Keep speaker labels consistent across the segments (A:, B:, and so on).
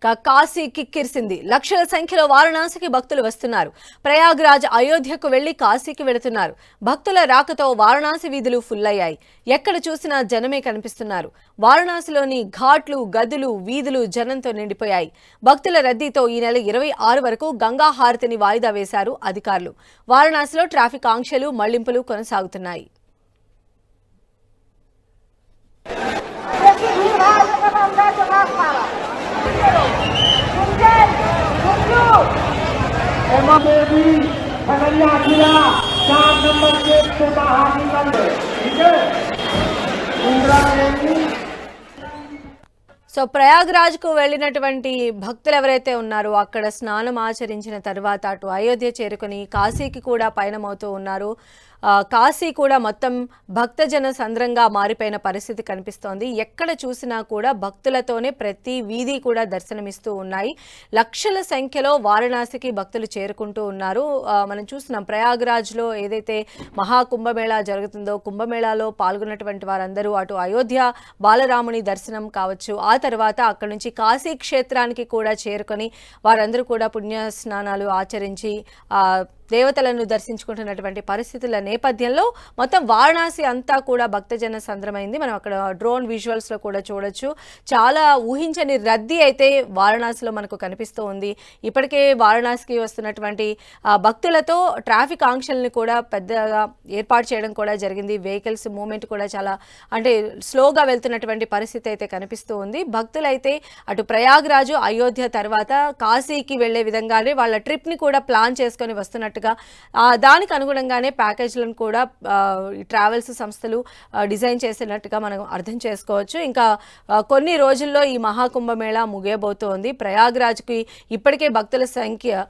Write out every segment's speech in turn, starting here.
A: కాశీ కిక్కిరిసింది. లక్షల సంఖ్యలో వారణాసికి భక్తులు వస్తున్నారు. ప్రయాగ్రాజ్, అయోధ్యకు వెళ్లి కాశీకి వెళుతున్నారు. భక్తుల రాకతో వారణాసి వీధులు ఫుల్ అయ్యాయి. ఎక్కడ చూసినా జనమే కనిపిస్తున్నారు. వారణాసిలోని ఘాట్లు, గదులు, వీధులు జనంతో నిండిపోయాయి. భక్తుల రద్దీతో ఈ నెల 26 వరకు గంగా హారతిని వాయిదా వేశారు అధికారులు. వారణాసిలో ట్రాఫిక్ ఆంక్షలు, మళ్లింపులు కొనసాగుతున్నాయి. సో ప్రయాగ్రాజ్కు వెళ్ళినటువంటి భక్తులు ఎవరైతే ఉన్నారో అక్కడ స్నానం ఆచరించిన తర్వాత అటు అయోధ్య చేరుకుని కాశీకి కూడా పయనమవుతూ ఉన్నారు. కాశీ కూడా మొత్తం భక్తజన సంద్రంగా మారిపోయిన పరిస్థితి కనిపిస్తోంది. ఎక్కడ చూసినా కూడా భక్తులతోనే ప్రతి వీధి కూడా దర్శనమిస్తూ ఉన్నాయి. లక్షల సంఖ్యలో వారణాసికి భక్తులు చేరుకుంటూ ఉన్నారు. మనం చూస్తున్నాం ప్రయాగ్రాజ్లో ఏదైతే మహాకుంభమేళా జరుగుతుందో కుంభమేళాలో పాల్గొన్నటువంటి వారందరూ అటు అయోధ్య బాలరాముని దర్శనం కావచ్చు, ఆ తర్వాత అక్కడి నుంచి కాశీ క్షేత్రానికి కూడా చేరుకొని వారందరూ కూడా పుణ్య స్నానాలు ఆచరించి దేవతలను దర్శించుకుంటున్నటువంటి పరిస్థితుల నేపథ్యంలో మొత్తం వారణాసి అంతా కూడా భక్తజన సంద్రమైంది. మనం అక్కడ డ్రోన్ విజువల్స్లో కూడా చూడొచ్చు. చాలా ఊహించని రద్దీ అయితే వారణాసిలో మనకు కనిపిస్తూ ఉంది. ఇప్పటికే వారణాసికి వస్తున్నటువంటి భక్తులతో ట్రాఫిక్ ఆంక్షల్ని కూడా పెద్దగా ఏర్పాటు చేయడం కూడా జరిగింది. వెహికల్స్ మూవ్మెంట్ కూడా చాలా స్లోగా వెళ్తున్నటువంటి పరిస్థితి అయితే కనిపిస్తూ ఉంది. భక్తులైతే అటు ప్రయాగ్రాజు, అయోధ్య తర్వాత కాశీకి వెళ్లే విధంగానే వాళ్ళ ట్రిప్ని కూడా ప్లాన్ చేసుకొని వస్తున్నట్టు దానికి అనుగుణంగానే ప్యాకేజీలను కూడా ట్రావెల్స్ సంస్థలు డిజైన్ చేసినట్టుగా మనం అర్థం చేసుకోవచ్చు. ఇంకా కొన్ని రోజుల్లో ఈ మహాకుంభమేళా ముగియబోతోంది. ప్రయాగ్రాజ్కి ఇప్పటికే భక్తుల సంఖ్య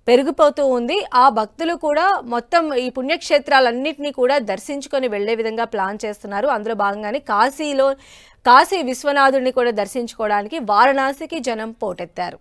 A: పెరిగిపోతూ ఉంది. ఆ భక్తులు కూడా మొత్తం ఈ పుణ్యక్షేత్రాలన్నింటినీ కూడా దర్శించుకొని వెళ్లే విధంగా ప్లాన్ చేస్తున్నారు. అందులో భాగంగానే కాశీ విశ్వనాథుడిని కూడా దర్శించుకోవడానికి వారణాసికి జనం పోటెత్తారు.